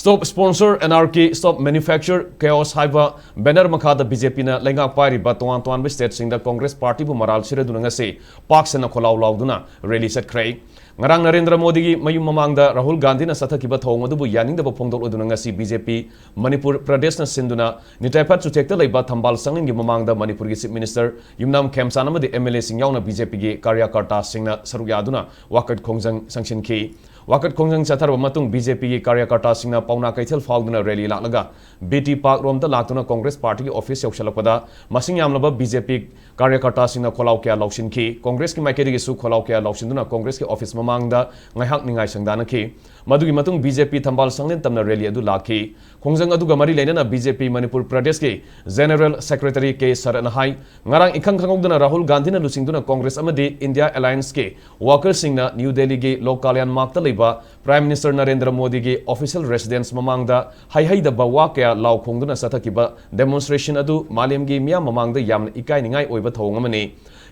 Stop sponsor anarchy, stop manufacture chaos haiba banner makhada BJP na lengak pairi ba tuan tuan be state sing da Congress party bu maral sire dunanga se pak sena kholau lauduna rally set khrei ngarang Narendra Modi gi mayum mamangda Rahul Gandhi na sathakiba thong adu bu yaning da phongdol udunanga si BJP Manipur Pradesh na sinduna nitaipat chu tekta leiba thambal sangin gi mamangda Manipur gi chief minister yumnam khemsan amadi MLA sing yauna BJP gi karyakarta singna sarukya aduna Wakat Khongjang sangshin ki Wakat Khongjang chathar matung BJP gi karyakarta singna pauna kaithel fauduna rally laga BT Park rom da latuna Congress party gi office yauksalakpada masing yamlaba BJP karyakarta singna kholau kya laushin ki Congress ki maikeri gi su kholau kya laushinduna Congress ki office mamangda ngaihak ningai sangdana ki madugi matung BJP thambal sanglen tamna rally adu lakhi Khongjang adu gamari leinana BJP Manipur Pradesh ki General Secretary K Sarana hai ngarang ikhang khangogduna Rahul Gandhi na lusingduna Congress amadi India Alliance ke workers singna New Delhi gi Lokalyan Markta Prime Minister Narendra Modi gi official residence mamangda hai da bawa kya law khongduna sathakiba demonstration adu malem gi miya mamangda yamna ikai ningai oiba thongamani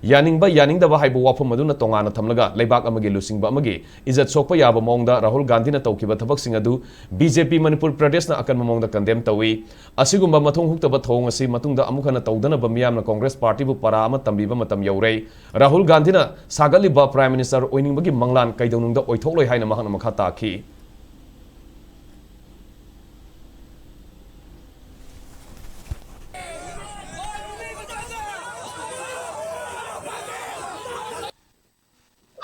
yaningba yaningda ba haibu wafam aduna tongana thamlaga leibak amagi lusingba amagi izat sokpa yaba mongda Rahul Gandhi na tawkiba thabak sing adu BJP Manipur Pradesh na akan mamongda condemn tawi asigumba mathong huktaba thong asi matungda amukhana tawdana ba miyamna Congress party bu para ama tambiba matam yaurei Rahul Gandhi na sagaliba Prime Minister oiningbagi manglan kaidonungda oithokloi haina mahana makha taki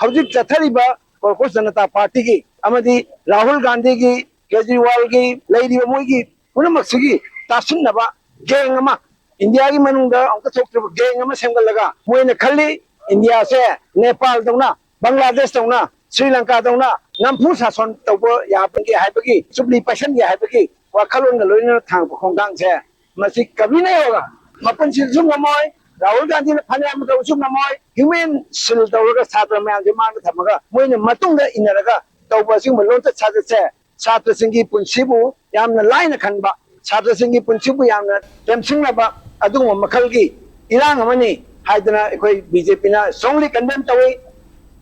हौजिक चथरीबा corporate Janata party की अमदी राहुल गांधी की केजरीवाल की लेडीबा मोई की पुनमक्सिगी तासिनबा gang अमा India की मनुंगा अंक थोक्तब गैंग अमा सेमगलगा मोइने खल्ली इंडिया से नेपाल दौना बांग्लादेश दौना श्रीलंका दौना नमफु शासन तब याबगी हाइबगी सुबली पैशन या हाइबगी वाखलोन लोइना थांग खोंगांग से मसि कभी नहीं होगा मपन सिलसुम नमोय Rahul Gandhi na phanyam da usum na moy human sil tawraga chhatra mayam je man thamaga moina matungda inaraga tawba sing malon ta chhatra singi punsibu yamna laina khanba chhatra singi punsibu yamna temsingna ba adung makhalgi irang amani haidana ekoi BJP na strongly condemn tawi